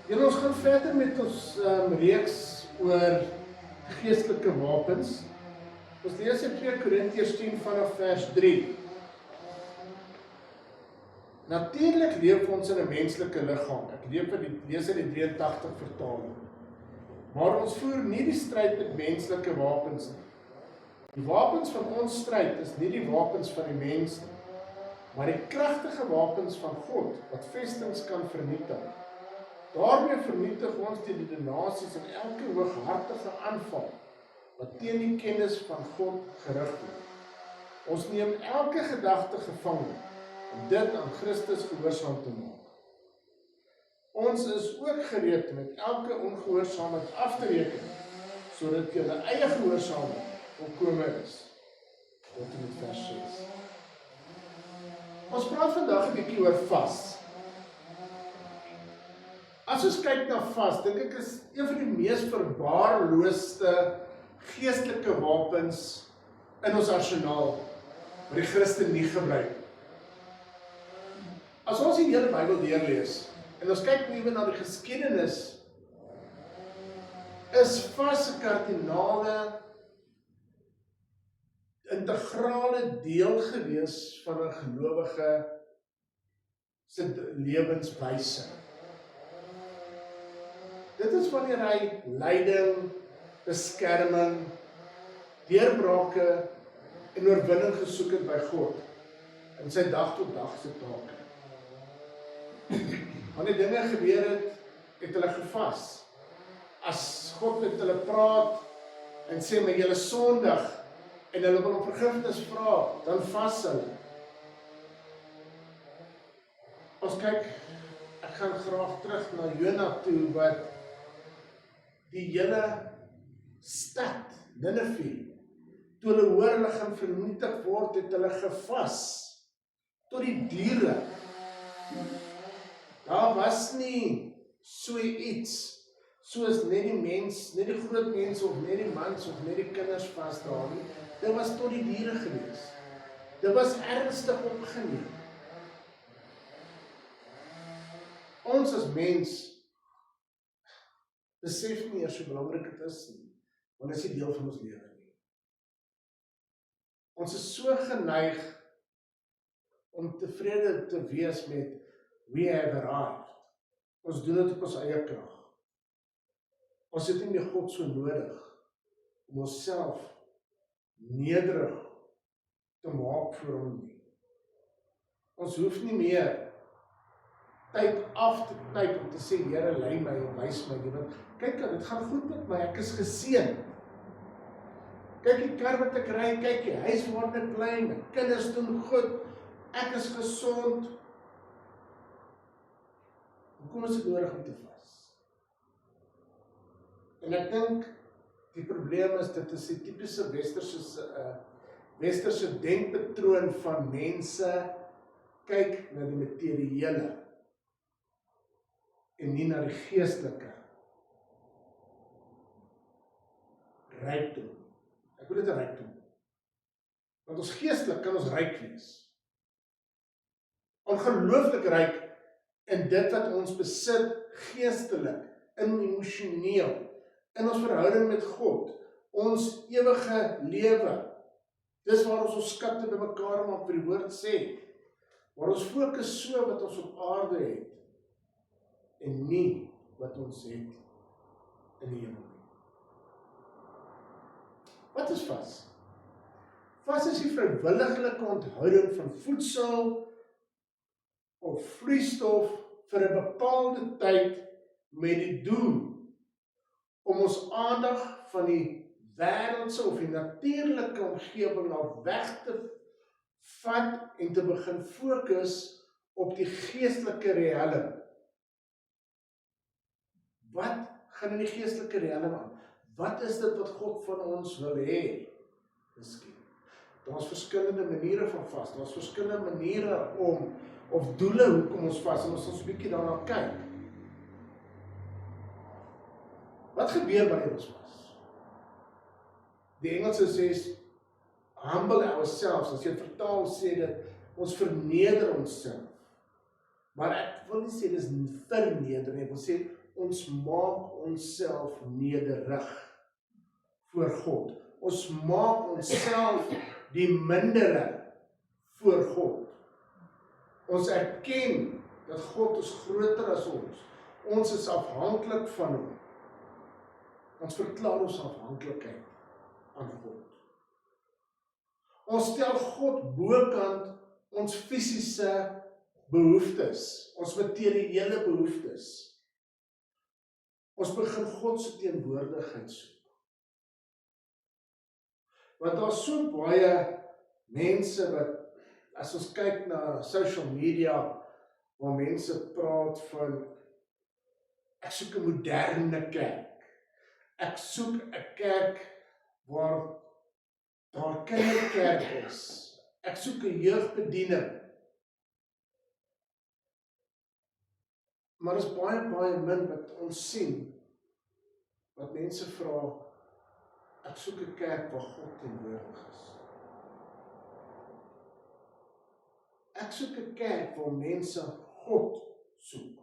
Ons gaan verder met ons reeks oor geestelike wapens. Ons lees in 2 Korintiërs 10 vanaf vers 3. Natuurlik leef ons in 'n menslike liggaam. Ek lees uit die 83 vertaling. Maar ons voer nie die stryd met menslike wapens nie. Die wapens van ons stryd is nie die wapens van die mens nie, maar die kragtige wapens van God wat vestings kan vernietig. Daarmee vernietig ons die nasies en elke hooghartige aanval wat teen die kennis van God gerig word. Ons neem elke gedagte gevange om dit aan Christus gehoorsaam te maak. Ons is ook gereed met elke ongehoorsaamheid af te reken, sodat julle eie gehoorsaamheid volkome is. Tot en met vers 6. Ons praat vandag 'n bietjie oor vas. As ons kyk na vas, dink ek is een van die mees verwaarloosde geestelike wapens in ons arsenaal, wat die Christen nie gebruik. As ons die hele Bybel deurlees, en ons kyk nuwe na die geskiedenis, is vas 'n kardinale, integrale deel gewees van 'n gelowige se lewenswyse. Dit is wanneer hy lyding, beskerming, deurbrake en oorwinning gesoek het by God in sy dag tot dag se take. Wanneer dinge gebeur het, het hulle gevas. As God met hulle praat en sê, maar julle sondig, en hulle wil om vergifnis vra, dan vas hulle. Ons kyk, ek gaan graag terug na Jona toe, wat die hele stad, Ninive, toe hulle hoor hulle gaan vernietig word, het hulle gevas, tot die diere. Daar was nie so iets, soos net die mens, net die groot mens, of net die mans, of net die kinders vas daar nie. Dit was tot die diere gewees. Dit was ernstig opgeneem. Ons as mens besef nie eers hoe belangrik dit is nie, want dit is nie deel van ons lewe nie. Ons is so geneig om tevrede te wees met we have arrived. Ons doen dit op ons eie krag. Ons het nie meer God so nodig om onsself nederig te maak vir hom nie. Ons hoef nie meer tyd af te tyd om te sê, Here, lei my en wys my nie, want kyk, dit gaan goed met my, ek is geseën. Kyk die kar wat ek ry, kyk die huis waar ek bly, my kinders doen goed, ek is gesond. Hoekom is dit nodig om te vas? En ek dink, die probleem is, dit is die typiese westerse denkpatroon van mense, kyk na die materiële, en nie na die geestelike rykdom. Ek wil dit 'n rykdom. Want ons geestelik kan ons ryk wees. Ongelooflik ryk in dit wat ons besit, geestelik, emosioneel, in ons verhouding met God, ons ewige lewe. Dis waar ons skatte bymekaar maak, wat die woord sê. Waar ons fokus so wat ons op aarde het, en nie wat ons het in die hemel nie. Wat is vas? Vas is die vrywillige onthouding van voedsel of vloeistof vir 'n bepaalde tyd met die doel om ons aandag van die wêreldse of die natuurlike omgewing af weg te vat en te begin fokus op die geestelike riekelm. Wat gaan in die geestelike riekelm aan? Wat is dit wat God van ons wil hê? Miskien. Daar's verskillende maniere van vas. Daar's verskillende maniere of doele hoekom ons vas, en ons ons 'n bietjie daarna kyk. Wat gebeur wanneer ons vas? Die Engelse sê, humble ourselves. As jy vertaal sê dit, ons verneder onsself. Maar ek wil nie sê dis verneder nie, ek wil sê ons maak onsself nederig voor God. Ons maak onsself die mindere voor God. Ons erken dat God is groter as ons. Ons is afhanklik van hom. Ons verklaar ons afhanklikheid aan God. Ons stel God bokant ons fisiese behoeftes, ons materiële behoeftes. Ons begin God se teenwoordigheid soek. Want daar is so baie mense wat, as ons kyk na social media, waar mense praat van, ek soek 'n moderne kerk. Ek soek 'n kerk waar daar kinderkerk is. Ek soek 'n jeugbediening. Maar is baie min wat ons sien, wat mense vra, ek soek 'n kerk waar God teenwoordig is. Ek soek 'n kerk waar mense God soek.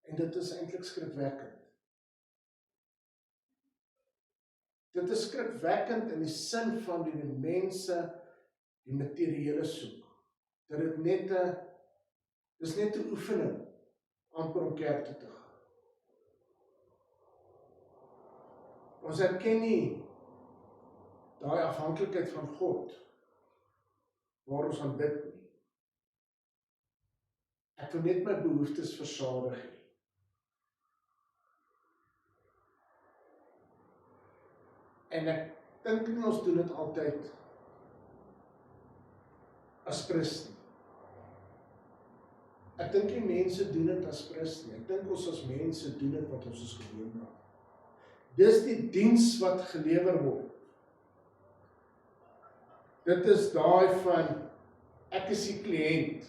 En dit is eintlik skrikwekkend. Dit is skrikwekkend in die sin van die mense die materiële soek. Dat dit dis net 'n oefening amper om kerk toe te gaan. Ons erken nie daai afhanklikheid van God waar ons aanbid nie. Ek wil net my behoeftes versadig hê. En ek dink nie ons doen dit altyd as Christen. Ek dink nie mense doen dit as Christen. Ek dink ons as mense doen dit wat ons is gewoond aan. Dis die diens wat gelewer word. Dit is daai van, ek is die kliënt.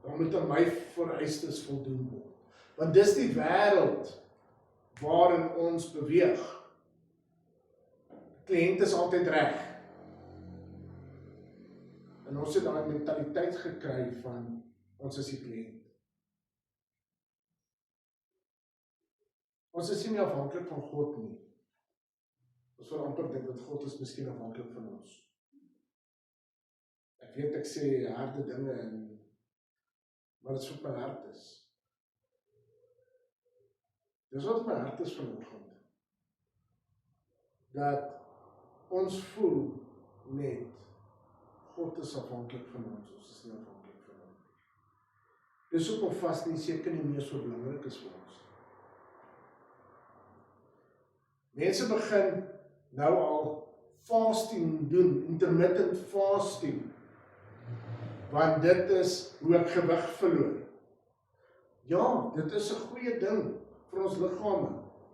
Dan moet aan my vereistes voldoen word. Want dis die wêreld waarin ons beweeg. Die kliënt is altyd reg. En ons het daai mentaliteit gekry van, ons is die kliënt. Ons is nie afhanklik van God nie. Ons wil amper dink dat God is miskien afhanklik van ons. Ek weet ek sê harde dinge, maar dit is wat my hart is. Dis wat my hart is vanoggend. Dat ons voel net, God is afhanklik van ons is nie afhanklik van hom. Dis ook om vas nie seker nie meer so belangrik is vir ons. Mense begin nou al fasting doen, intermittent fasting, want dit is hoe ek gewig verloor. Ja, dit is 'n goeie ding vir ons liggame.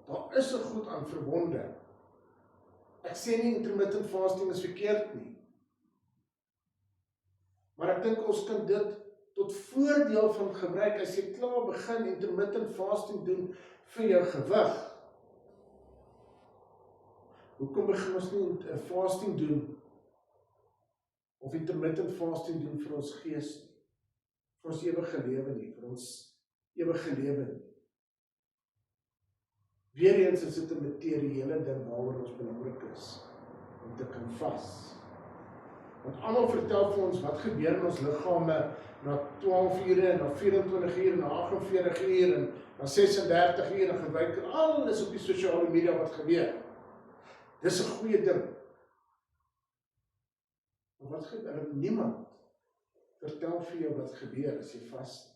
Daar is 'n goed aan verbonde. Ek sê nie intermittent fasting is verkeerd nie. Maar ek dink ons kan dit tot voordeel van gebruik as jy klaar begin intermittent fasting doen vir jou gewig. Hoekom begin ons nie fasting doen of intermittent fasting doen vir ons gees nie, vir ons ewige lewe nie, vir ons ewige lewe nie. Weereens is dit 'n materiële ding waaroor ons belangrik is om te kan vas. Want almal vertel vir ons wat gebeur in ons liggame na 12 ure, na 24 uur, na 48 uur en na 36 uur en gebruik alles op die sosiale media wat gebeur. Dis 'n goeie ding. Maar wat gebeur? Niemand vertel vir jou wat gebeur as jy vas nie.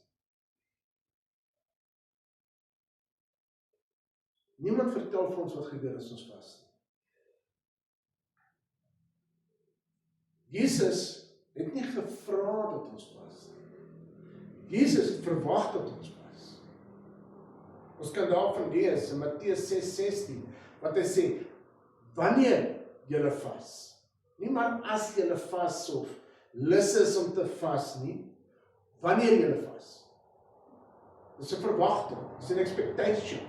Niemand vertel vir ons wat gebeur as ons vas nie. Jesus het nie gevra dat ons vas nie. Jesus het verwag dat ons vas. Ons kan daarvan lees in Matteus 6:16 wat hy sê, wanneer julle vas. Nie maar as julle vas of lus is om te vas nie, wanneer julle vas. Dis 'n verwagting, dis 'n expectation.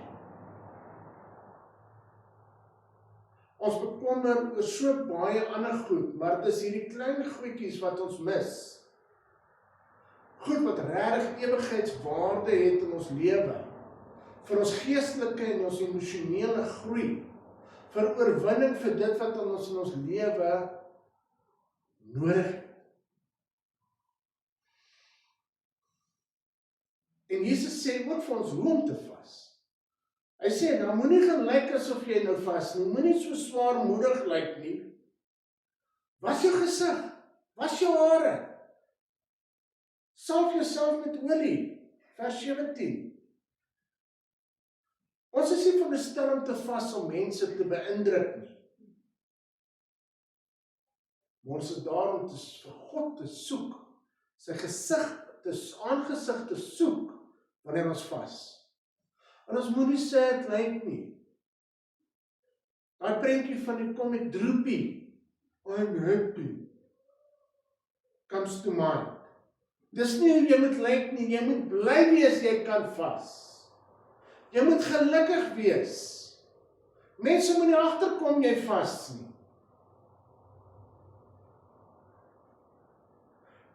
Ons bekommer oor so baie ander goed, maar dit is hierdie klein goedjies wat ons mis. Goed wat regtig ewigheidswaarde het in ons lewe, vir ons geestelike en ons emosionele groei, vir oorwinning vir dit wat ons in ons lewe nodig het. En Jesus sê ook vir ons hoe om te vas. Hy sê, nou moenie gaan lyk asof jy nou vas nie, moenie so swaarmoedig lyk nie. Was jou gesig, was jou hare. Salf jouself met olie, vers 17. Ons is nie veronderstel om te vas om mense te beïndruk nie. Maar ons is daar om vir God te soek, sy aangesig te soek, wanneer ons vas. En ons moet nie sê het lyk nie. Daai prentjie van die comic Droopy, I'm happy, comes to mind. Dis nie hoe jy moet lyk nie, jy moet bly wees, jy kan vas. Jy moet gelukkig wees. Mense moet nie agterkom jy vas nie.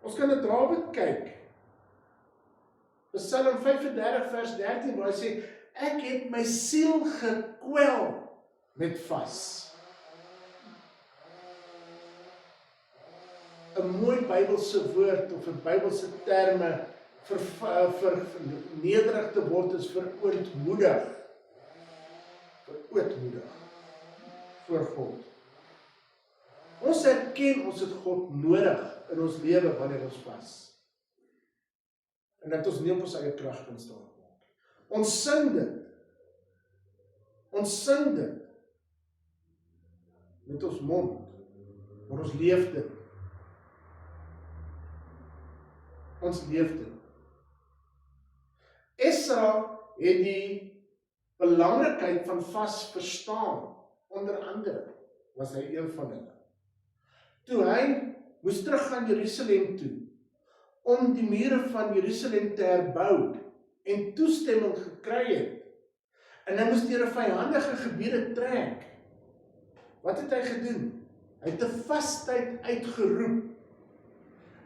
Ons kan na Dawid kyk. Psalm 35 vers 13 waar hy sê, ek het my siel gekwel met vas. 'n mooi Bybelse woord of 'n Bybelse terme vir nederig te word is verootmoedig. Verootmoedig voor God. Ons erken ons het God nodig in ons lewe wanneer ons vas. En dat ons nie op ons eie krag kan staan maak. Ons sing dit. Ons sing dit. Met ons mond. Maar ons leef dit. Ons leef dit. Esra het die belangrikheid van vas verstaan. Onder andere was hy een van hulle. Toe hy moes teruggaan Jerusalem toe, om die mure van Jerusalem te herbou, en toestemming gekry het, en hy moes deur 'n vyandige gebiede trek. Wat het hy gedoen? Hy het 'n vastyd uitgeroep,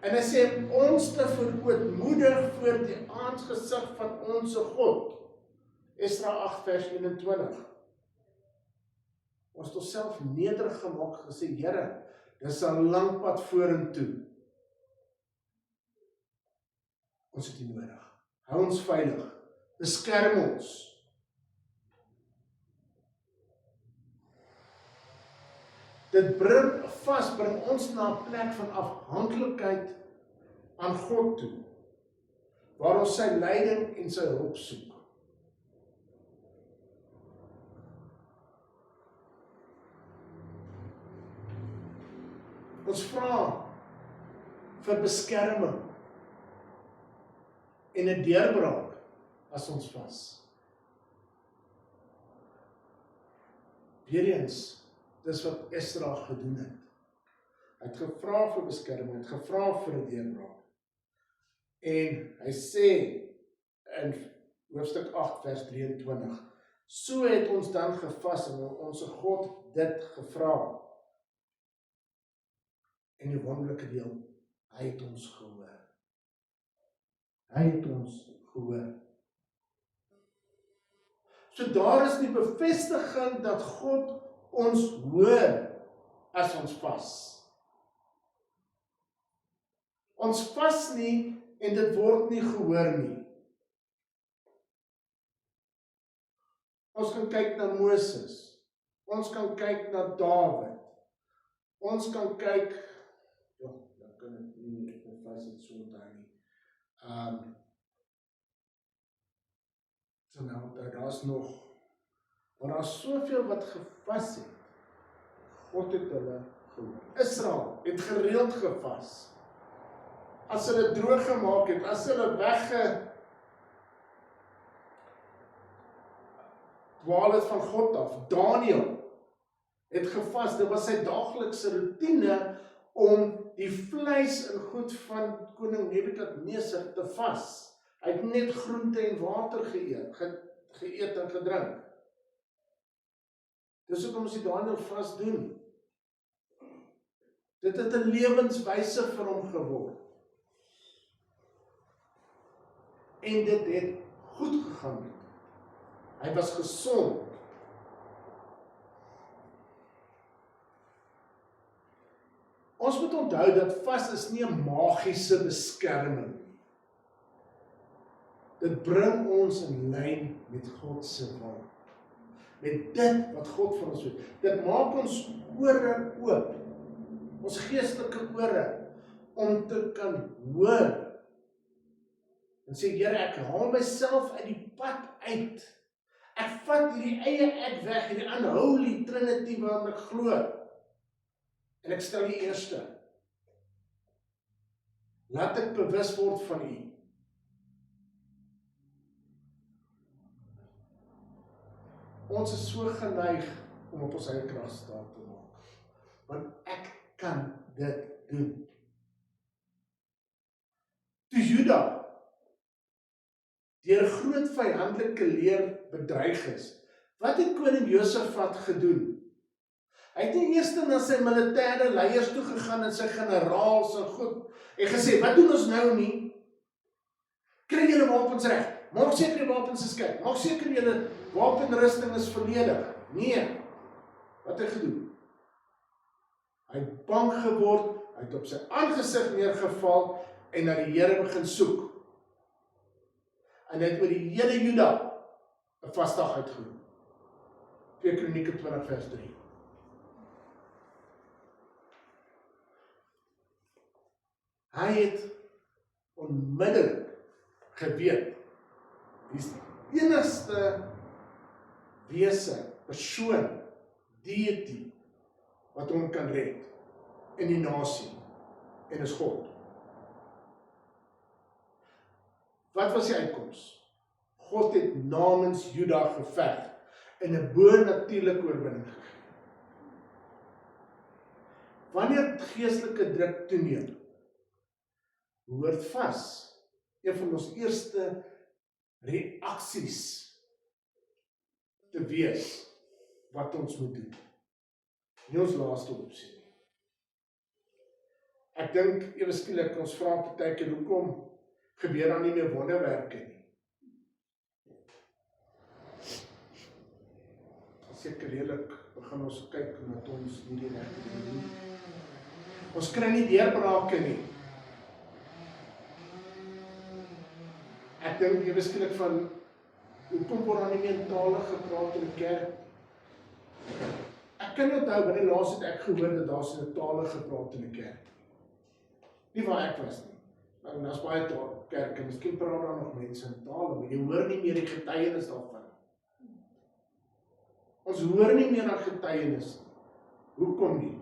en hy sê ons te verootmoedig voor die aangesig van ons God. Esra 8 vers 21. Ons het onsself nederig gemaak, gesê, Here, dis 'n lang pad vorentoe. Ons het U nodig. Hou ons veilig. Beskerm ons. Dit bring ons na 'n plek van afhanklikheid aan God toe, waar ons sy leiding en sy hulp soek. Ons vra vir beskerming en 'n deurbraak as ons vas. Weereens, dis wat Esra gedoen het. Hy het gevra vir beskerming, hy het gevra vir 'n deurbraak. En hy sê in hoofstuk 8 vers 23, so het ons dan gevas en ons God dit gevra. En die wonderlike deel, hy het ons gehoor. Hy het ons gehoor. So daar is die bevestiging dat God ons hoor as ons vas. Ons vas nie en dit word nie gehoor nie. Ons kan kyk na Moses. Ons kan kyk na Dawid. Ons kan kyk, dan kan ek nie vas dit so onthou nie. So nou, daar's nog, maar daar's soveel wat gevas het. God het hulle gehoor. Israel het gereeld gevas. As hulle droog gemaak het, as hulle weggedwaal het van God af. Daniel het gevas, dit was sy daaglikse routine om die vleis en goed van koning Nebukadnesar te vas. Hy het net groente en water geëet en gedrink. Dis hoekom ons die Daniel vas doen. Dit het 'n lewenswyse vir hom geword. En dit het goed gegaan met hom. Hy was gesond. Ons moet onthou dat vas is nie 'n magiese beskerming. Dit bring ons in lyn met God se wil. Met dit wat God vir ons wil. Dit maak ons ore oop. Ons geestelike ore om te kan hoor. En sê, Here, ek haal myself uit die pad uit. Ek vat hierdie eie ek weg, hierdie unholy trinity waarin ek glo. En ek stel die eerste. Laat ek bewus word van U. Ons is so geneig om op ons eie krag staat te maak. Want ek kan dit doen. Toe Juda deur 'n groot vyandelike leer bedreig is, wat het koning Josafat gedoen? Hy het nie eers na sy militêre leiers toe gegaan en sy generaals en goed en gesê, wat doen ons nou nie? Kry julle wapens reg? Maak seker die wapens is kyk. Maak seker julle wapenrusting is volledig. Nee. Wat het hy gedoen? Hy het bang geword, hy het op sy aangesig neergeval en na die Here begin soek. En hy het oor die hele Juda 'n vasdag uitgeroep. 2 Kronieke 20 vers 3. Hy het onmiddellik geweet, die is die enigste wese, persoon, deity, wat hom kan red in die nasie, en is God. Wat was die uitkoms? God het namens Juda geveg en 'n bo-natuurlike oorwinning gegee. Wanneer geestelike druk toeneem, behoort vas een van ons eerste reaksies te wees wat ons moet doen. Nie ons laaste opsie nie. Ek dink ewe skielik ons vra partykeer hoekom gebeur dan nie meer wonderwerke nie. Seker redelik begin ons kyk omdat ons nie die regte ding doen. Ons kry nie deurbrake nie. Ek dink ewe skielik van hoekom word dan nie meer in tale gepraat in die kerk? Ek kan onthou wanneer laas het ek gehoor dat daar so 'n tale gepraat in die kerk. Nie waar ek was nie. Maar daar's baie kerke, miskien praat daar nog mense in tale, maar jy hoor nie meer die getuienis daarvan. Ons hoor nie meer aan getuienis nie. Hoekom nie?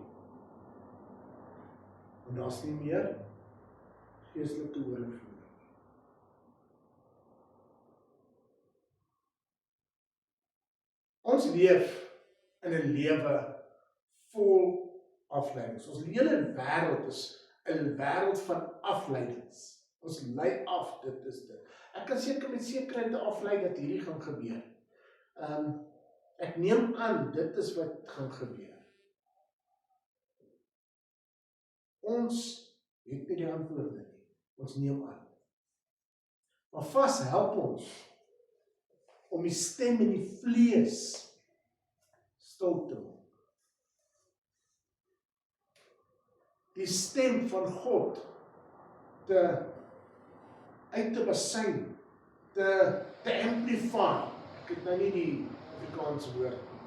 Want daar's nie meer geestelike oorvloed. Ons leef in 'n lewe vol afleidings. Ons hele wêreld is 'n wêreld van afleidings. Ons lei af, dit is dit. Ek kan seker met sekerheid aflei dat hierdie gaan gebeur. Ek neem aan, dit is wat gaan gebeur. Ons het nie die antwoorde nie. Ons neem aan. Maar vas help ons om die stem in die vlees stil te maak. Die stem van God uit te basyn, te amplify. Ek het nou nie die Afrikaanse woord nie,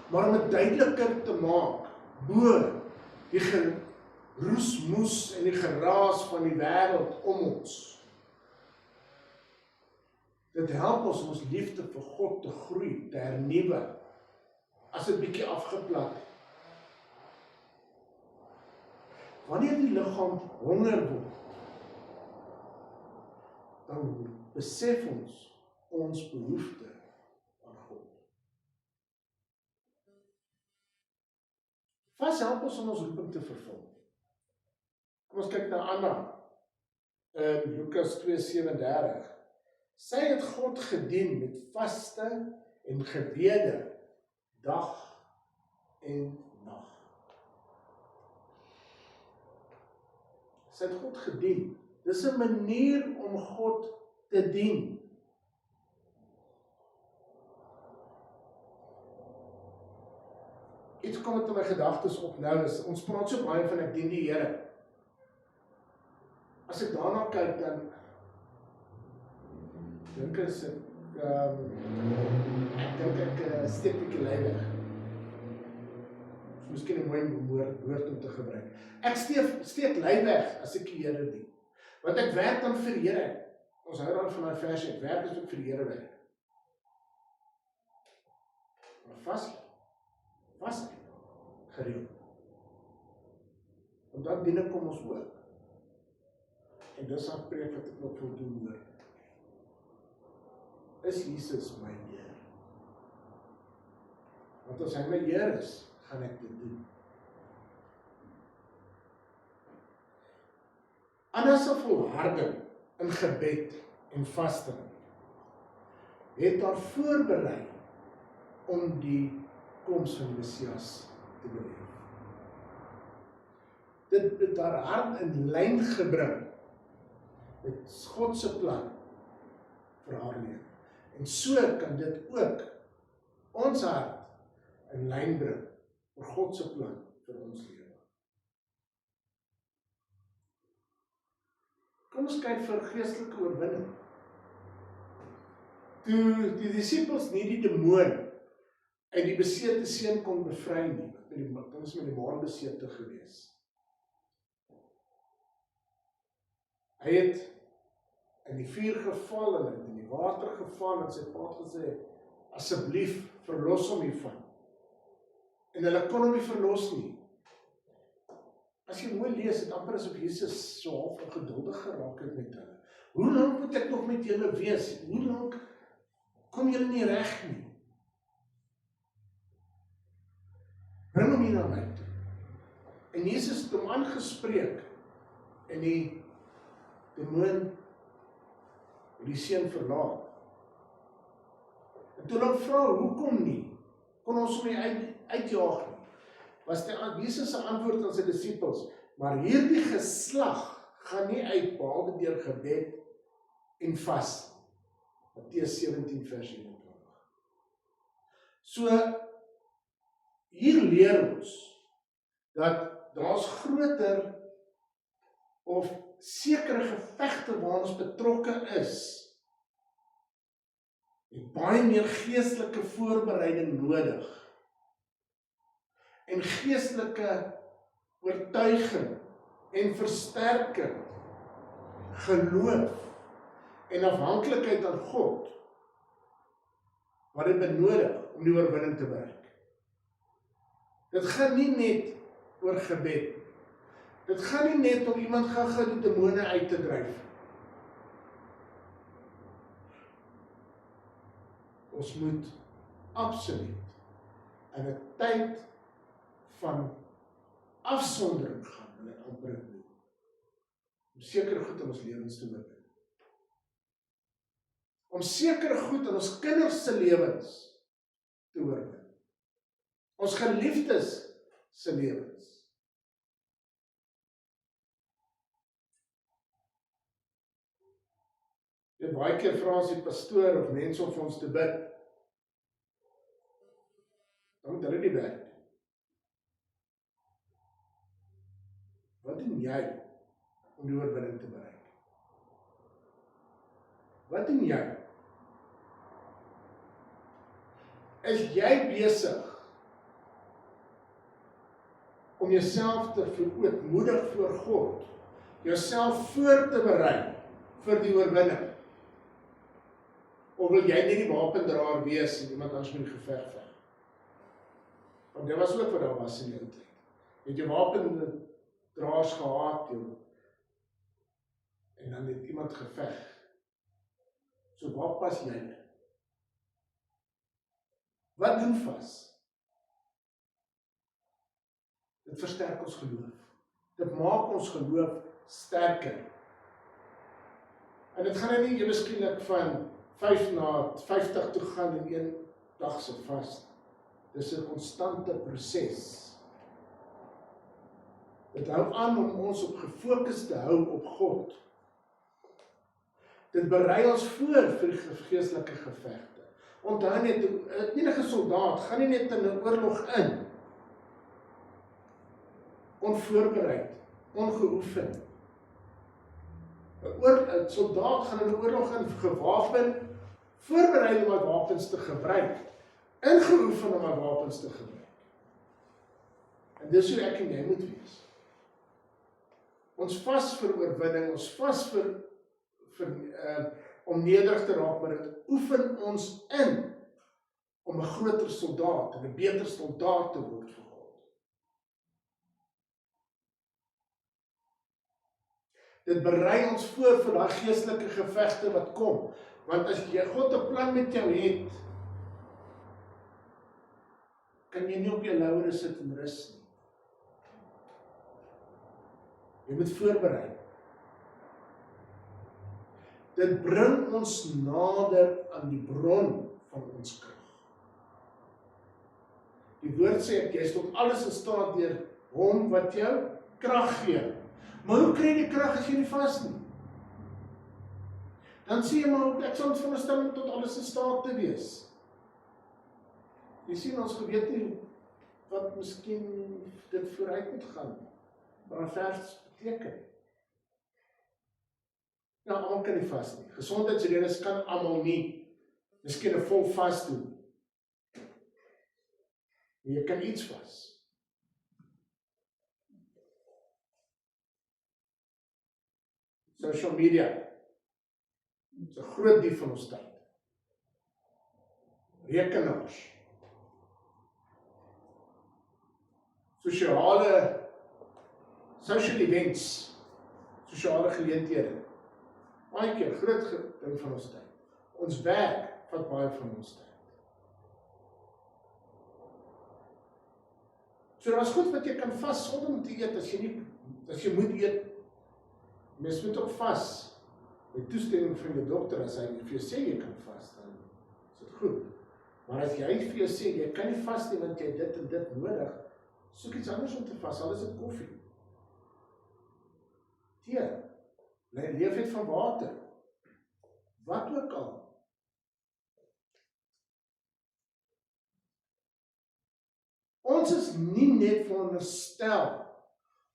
maar om dit duideliker te maak, bo die geroesmoes en die geraas van die wêreld om ons. Dit help ons om ons liefde vir God te groei, te hernuwe, as dit bietjie afgeplat het. Wanneer die liggaam honger word, dan besef ons behoefte aan God. Vas help ons om ons roeping te vervul. Kom ons kyk na Anna in Lukas 2:37. Sy het God gedien met vaste en gebede dag en nag. Sy het God gedien. Dis 'n manier om God te dien. Iets kom het in my gedagtes op nou is, ons praat so baie van ek dien die Here. As ek daarna kyk, dan dink ek steek 'n bietjie lei weg. Miskien 'n mooi woord om te gebruik. Ek steek lei weg as ek die Here dien. Want ek werk dan vir die Here. Ons hou dan van daai vers, ek werk as ek vir die Here werk. Maar vas gereeld. Want dan binne kom ons ook. En dis 'n preek wat ek nog wil doen hoor. Is Jesus my Heer? Want as hy my Heer is, gaan ek dit doen. Anna se volharding in gebed en vasting het haar voorberei om die koms van die Messias te beleef. Dit het haar hart in lyn gebring met God se plan vir haar lewe. En so kan dit ook ons hart in lyn bring vir God se plan vir ons lewe. Kom ons kyk vir geestelike oorwinning. Toe die disippels nie die demoon uit die besete seun kon bevry nie, dan is met die maanbesete gewees. Hy het in die vuur geval en in die water geval en sy pa gesê, asseblief verlos hom hiervan. En hulle kon hom nie verlos nie. As jy mooi lees, het amper asof Jesus so half ongeduldig geraak het met hulle. Hoe lank moet ek nog met julle wees? Hoe lank kom julle nie reg nie? Bring hom hier na my toe. En Jesus het hom aangespreek en die demoon die seun verlaat. En toe hulle vra, hoekom nie? Kon ons hom nie uitjaag nie? Was Jesus se antwoord aan sy disippels, maar hierdie geslag gaan nie uit behalwe deur gebed en vas. Matteus 17 vers 21. So hier leer ons dat daar's groter of sekere gevegte waar ons betrokke is. En baie meer geestelike voorbereiding nodig. En geestelike oortuiging en versterking, geloof en afhanklikheid aan God, wat dit benodig om die oorwinning te bereik. Dit gaan nie net oor gebed. Dit gaan nie net om iemand gou-gou die demone uit te dryf. Ons moet absoluut in 'n tyd van afsondering gaan, wil ek amper noem, om sekere goed in ons lewens te oorwin. Om sekere goed in ons kinders se lewens te oorwin. Ons geliefdes se lewens. En baie keer vra ons die pastoor of mense om vir ons te bid. Dan moet hulle nie werk. Wat doen jy om die oorwinning te bereik? Wat doen jy? Is jy besig om jouself te verootmoedig voor God, jouself voor te berei vir die oorwinning? Of wil jy nie die wapendraer wees en iemand anders met die geveg veg? Want dit was ook wat daar was in die ou tyd. Het jy wapendraers gehad, en dan het iemand geveg. So waar pas jy in? Wat doen vas? Dit versterk ons geloof. Dit maak ons geloof sterker. En dit gaan nie jy miskien van 5 na 50 toe gaan in een dag se vas. Dis 'n konstante proses. Dit hou aan om ons op gefokus te hou op God. Dit berei ons voor vir geestelike gevegte. Onthou net, enige soldaat gaan nie net in 'n oorlog in, onvoorbereid, ongeoefen. 'n soldaat gaan in 'n oorlog in gewapen, voorberei om hy wapens te gebruik, ingeoefen om hy wapens te gebruik. En dis hoe ek en jy moet wees. Ons vas vir oorwinning, ons vas vir om nederig te raak, maar dit oefen ons in om 'n groter soldaat en 'n beter soldaat te word vir God. Dit berei ons voor daai geestelike gevegte wat kom. Want as jy God 'n plan met jou het, kan jy nie op jou laure sit en rus nie. Jy moet voorberei. Dit bring ons nader aan die bron van ons krag. Die woord sê, jy is tot alles in staat deur hom wat jou krag gee. Maar hoe kry jy die krag as jy nie vas nie? Dan sê jy maar, ek sal veronderstel om tot alles in staat te wees. Jy sien, ons weet nie wat miskien dit vooruit moet gaan. Maar 'n vers beteken. Nou, almal kan nie vas nie. Gesondheidsredes kan almal nie. Miskien 'n vol vas doen. Maar jy kan iets vas. Social media. Dit is 'n groot dief van ons tyd. Rekenaars. Social events. Sosiale geleenthede. Baie keer, groot ding van ons tyd. Ons werk vat baie van ons tyd. So daar is goed wat jy kan vas sonder om te eet, as jy moet eet. Mens moet ook vas, met toestemming van die dokter, as hy vir jou sê jy kan vas, dan is dit goed. Maar as jy vir jou sê, jy kan nie vas nie, want jy dit en dit nodig, soek iets anders om te vas, al is dit koffie. Tee, leef het van water, wat ook al. Ons is nie net veronderstel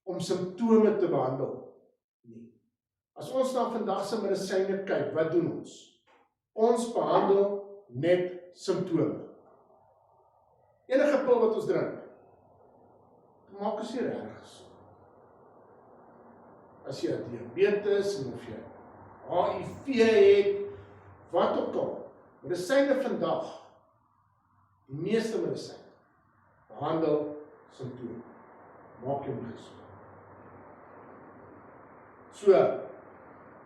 om simptome te behandel nie. As ons na vandag se medisyne kyk, wat doen ons? Ons behandel net simptome. Enige pil wat ons drink, maak ons nie reg gesond. As jy diabetes en of jy HIV het, wat ook al, medisyne vandag, die meeste medisyne, behandel simptome, maak jou gesond. So,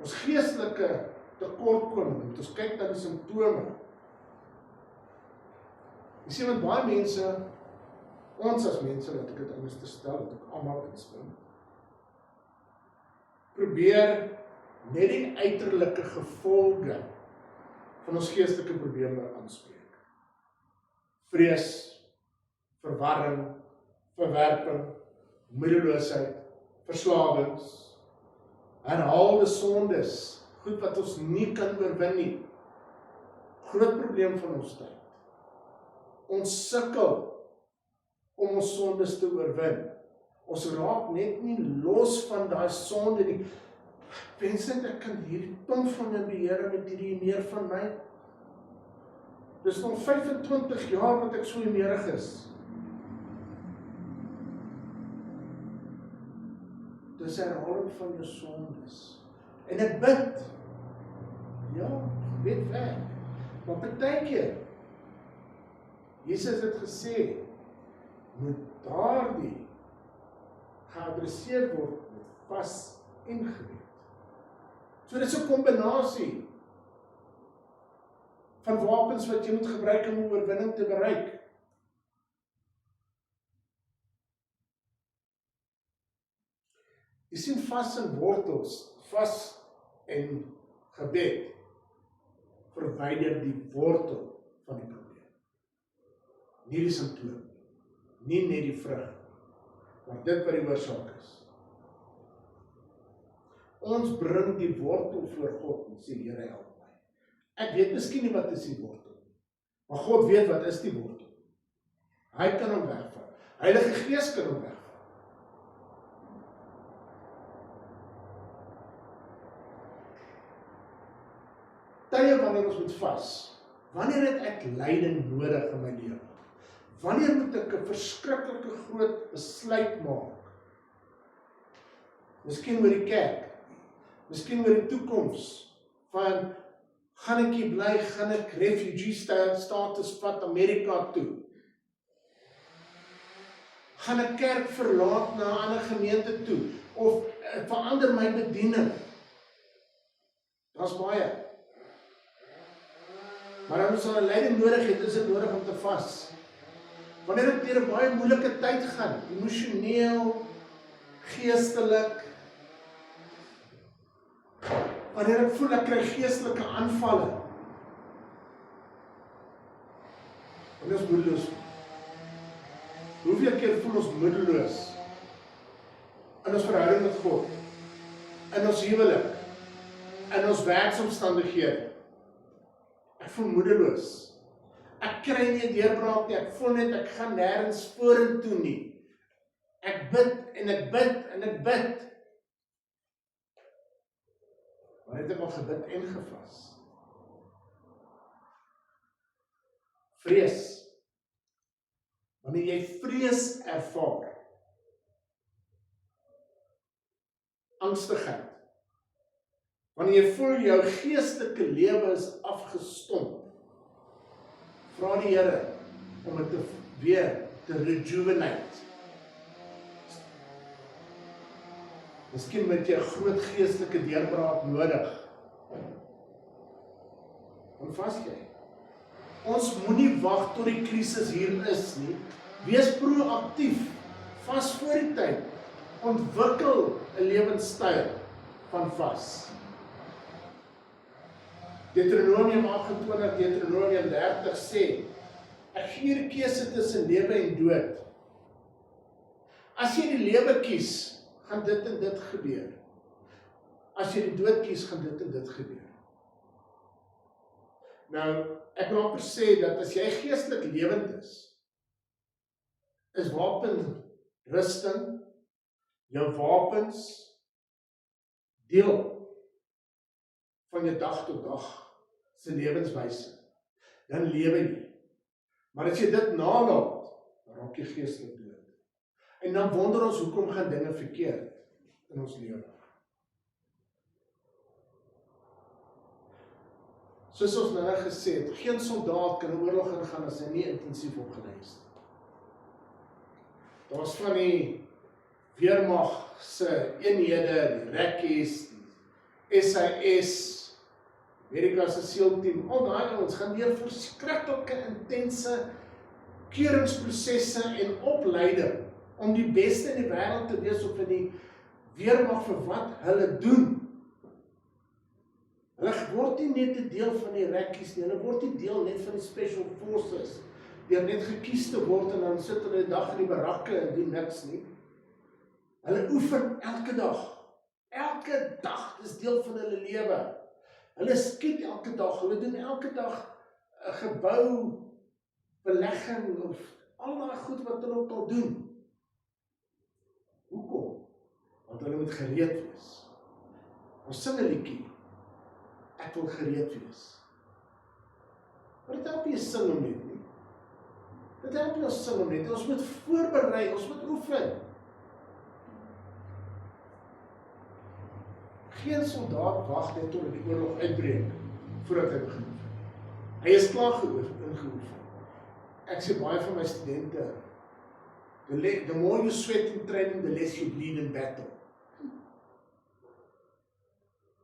ons geestelike tekortkoming, moet ons kyk na die simptome. Jy sien, want baie mense, ons as mense, wat ek dit anders te stel, dat ek almal inspring, probeer net die uiterlike gevolge van ons geestelike probleme aanspreek. Vrees, verwarring, verwerping, moedeloosheid, verslawings, herhaalde sondes, goed wat ons nie kan oorwin nie. Groot probleem van ons tyd. Ons sukkel om ons sondes te oorwin. Ons raak net nie los van daai sonde nie. Wens net ek kan hierdie punt van my beheer met hierdie meer van my. Dis nog 25 jaar wat ek so meerig is. Dis herhaling van jou sondes. En ek bid. Ja, weet werk. Maar partykeer, Jesus het gesê, moet daardie geadresseer word met vas en gebed. So dit is 'n kombinasie van wapens wat jy moet gebruik om oorwinning te bereik. Jy sien, vas en wortels, vas en gebed verwyder die wortel van die probleem. Nie die simptoom, nie net die vrug, maar dit wat die oorsaak is. Ons bring die wortel voor God en sê, Here, help my. Ek weet miskien nie wat is die wortel nie, maar God weet wat is die wortel. Hy kan hom wegvat. Heilige Gees kan hom wegvat. Tye wanneer ons moet vas, wanneer het ek lyding nodig in my lewe? Wanneer moet ek 'n verskriklike groot besluit maak? Miskien oor die kerk, miskien oor die toekoms, van gaan ek hier bly, gaan ek refugee status vat Amerika toe? Gaan ek kerk verlaat na 'n ander gemeente toe, of verander my bediening? Daar's baie. Maar as ons 'n leiding nodig het, is dit nodig om te vas. Wanneer ek deur 'n baie moeilike tyd gaan, emosioneel, geestelik, wanneer ek voel ek kry geestelike aanvalle, en ons moedeloos. Hoeveel keer voel ons moedeloos in ons verhouding met God, in ons huwelik, in ons werksomstandighede? Ek voel moedeloos. Ek kry nie 'n deurbraak nie, ek voel net ek gaan nêrens vorentoe nie. Ek bid en ek bid en ek bid. Maar het ek al gebid en gevas? Vrees. Wanneer jy vrees ervaar, angstigheid, wanneer jy voel jou geestelike lewe is afgestomp, vra die Here om dit weer te rejuvenate. Miskien het jy 'n groot geestelike deurbraak nodig. Dan vas jy. Ons moenie wag tot die krisis hier is nie. Wees proaktief, vas voor die tyd. Ontwikkel 'n lewenstyl van vas. Deuteronomium 28, Deuteronomium 30 sê, ek gee die keuse tussen lewe en dood. As jy die lewe kies, gaan dit en dit gebeur. As jy die dood kies, gaan dit en dit gebeur. Nou, ek wil amper sê dat as jy geestelik lewend is wapenrusting, jou wapens, deel van jou dag tot dag se lewenswyse. Dan lewe jy. Maar as jy dit nalat, dan raak jy geestelik dood. En dan wonder ons hoekom gaan dinge verkeerd in ons lewe. Soos ons nou gesê het, geen soldaat kan 'n oorlog ingaan as hy nie intensief opgelei is. Daar was van die weermag se eenhede, die rekkies, die SAS, Amerika se SEAL-team, al daai ouens gaan deur verskriklike intense keuringsprosesse en opleiding om die beste in die wêreld te wees of in die weermag vir wat hulle doen. Hulle word nie net 'n deel van die rekkies nie, hulle word nie deel net van die special forces, deur net gekies te word en dan sit hulle 'n dag in die barakke en doen niks nie. Hulle oefen elke dag. Elke dag, dis deel van hulle lewe. Hulle skiet elke dag, hulle doen elke dag 'n gebou, belegging of al daai goed wat hulle ook al doen. Hoekom? Want hulle moet gereed wees. Ons sing 'n liedjie. Ek wil gereed wees. Maar dit help nie sing om net nie. Dit help nie ons sing om net. Ons moet voorberei, ons moet oefen. Geen soldaat wag net tot die oorlog uitbreek voordat hy begin oefen. Hy is klaar ingeoefen. Ek sê baie van my studente, the more you sweat in training, the less you bleed in battle.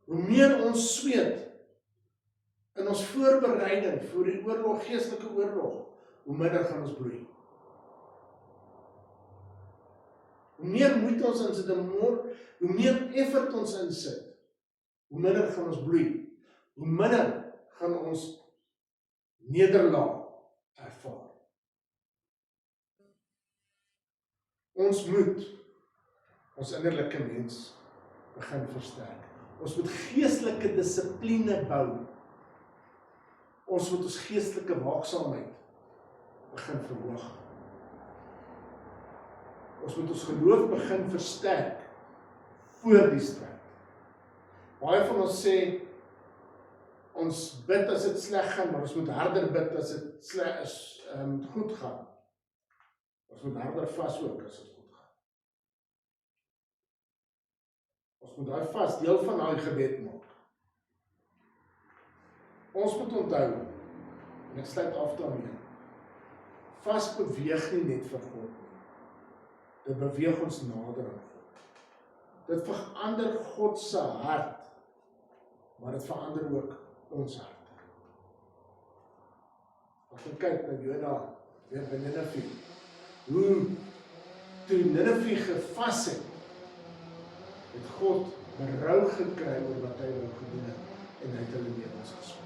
Hoe meer ons sweet in ons voorbereiding vir die oorlog, geestelike oorlog, hoe minder gaan ons bloei. Hoe meer moeite ons insit, hoe meer effort ons insit, hoe minder gaan ons bloei. Hoe minder gaan ons nederlaag ervaar. Ons moet ons innerlike mens begin versterk. Ons moet geestelike dissipline bou. Ons moet ons geestelike waaksaamheid begin verhoog. Ons moet ons geloof begin versterk voor die stryd. Baie van ons sê, ons bid as dit sleg gaan, maar ons moet harder bid as dit sleg is, goed gaan. Ons moet harder vas ook as dit goed gaan. Ons moet daai vas deel van daai gebed maak. Ons moet onthou, en ek sluit af daarmee, vas beweeg nie net vir God nie. Dit beweeg ons nader aan God. Dit verander God se hart, maar dit verander ook ons hart. As ons kyk na Jona, weer by Ninive, hoe toe Ninive gevas het God berou gekry oor wat hy wou gedoen het, en hy het hulle lewens gespaar.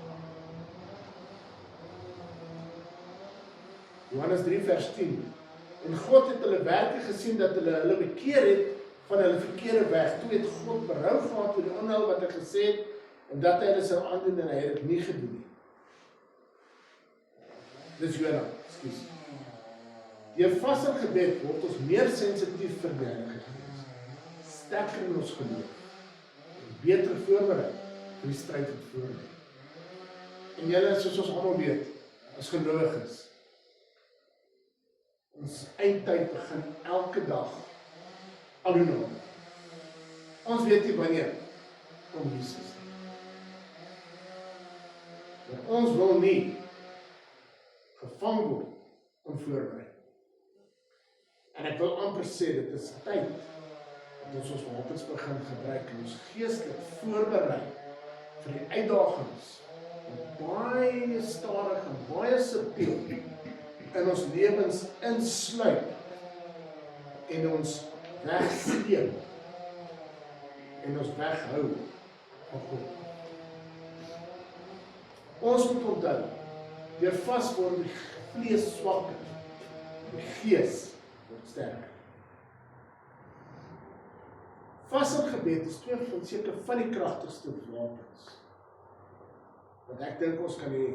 Johannes 3 vers 10. En God het hulle werklik gesien dat hulle bekeer het van hulle verkeerde weg. Toe het God berou gehad oor die onheil wat hy gesê het, en dat hy hulle sou aandoen, en hy het dit nie gedoen nie. Dis Jona, ekskuus. Deur vas en gebed word ons meer sensitief vir die Heilige Gees, sterker in ons geloof, en beter voorberei vir die stryd wat voor lê. En julle, soos ons almal weet, as gelowiges, ons eindtyd begin elke dag al hoe nader. Ons weet nie wanneer kom Jesus nie. Maar ons wil nie gevang word onvoorberei. En ek wil amper sê, dit is tyd dat ons wapens begin gebruik en ons geestelik voorberei vir die uitdagings wat baie stadig en baie subtiel in ons lewens insluit en ons wegsleep en ons weghou van God. Ons moet onthou, deur vas word die vlees swakker, die gees word sterker. Vas en gebed is twee van seker van die kragtigste wapens wat ek dink ons kan hê.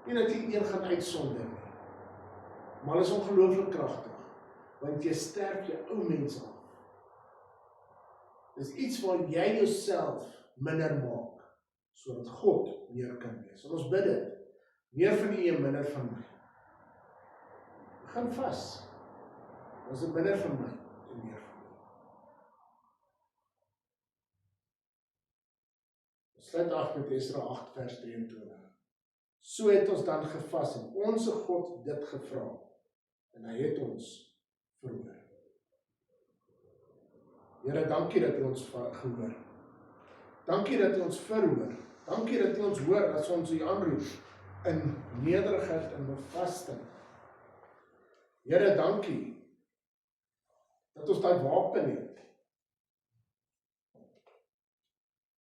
Nie dat jy een gaan uitsonder nie, maar is ongelooflik kragtig, want jy sterk jou ou mens af. Dis iets waar jy jouself minder maak, sodat God meer kan wees. En ons bid dit, meer van U en minder van my. Begin vas, ons is minder van my en meer van U. Ons sluit af met Esra 8 vers 23. So het ons dan gevas en onze God dit gevra, en hy het ons verhoor. Here, dankie dat U ons gehoor. Dankie dat U ons verhoor. Dankie dat U ons hoor as ons U aanroep in nederigheid en bevasting. Here, dankie dat ons daai wapen het.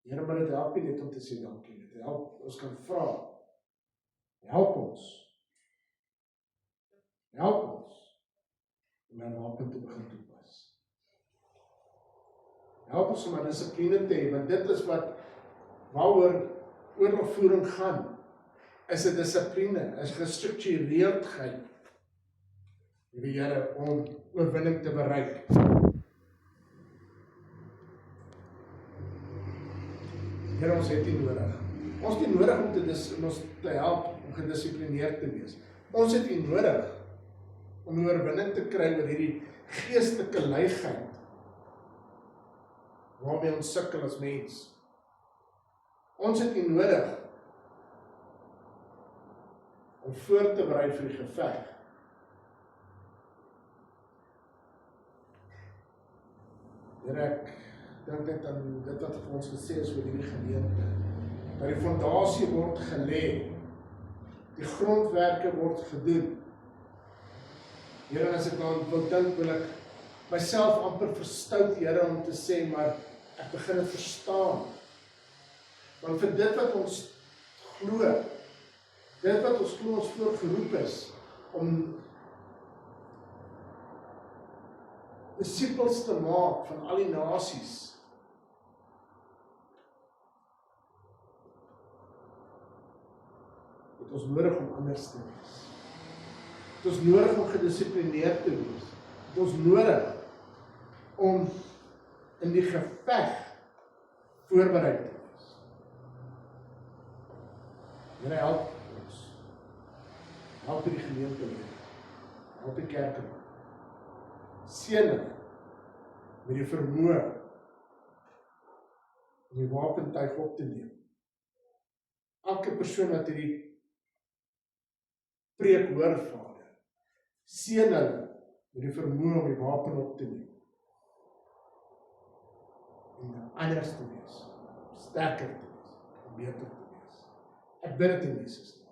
Here, maar dit help nie net om te sê dankie. Dit help, ons kan vra. Help ons. Help ons om my wapen te begin toepas. Help ons om my dissipline te hê, want dit is waaroor oorlogvoering gaan, is 'n dissipline, is gestruktureerdheid, die Here, om oorwinning te bereik. Here, ons het U nodig. Ons het U nodig om ons te help om gedissiplineerd te wees. Ons het U nodig om oorwinning te kry oor hierdie geestelike leegheid waarmee ons sukkel as mens. Ons het U nodig om voor te berei vir die geveg. Here, ek dink net aan dit wat vir ons gesê is oor hierdie gemeente. Dat die fondasie word gelê, die grondwerke word gedoen. Here, as ek nou wil dink, wil ek myself amper verstout, Here, om te sê, maar ek begin het verstaan. Want vir dit wat ons glo, ons voorgeroep is, om disippels te maak van al die nasies, het ons nodig om anders te wees. Het ons nodig om gedissiplineerd te wees. Het ons nodig om in die geveg voorbereid te wees. Here help ons. Help die gemeente weer. Help die kerk. Seën hulle met die vermoë om die wapentuig op te neem. Elke persoon wat hierdie preek hoor, Vader, seën hulle met die vermoë om die wapen op te neem. En anders te wees, sterker te wees, en beter te wees. Ek bid dit in Jesus naam.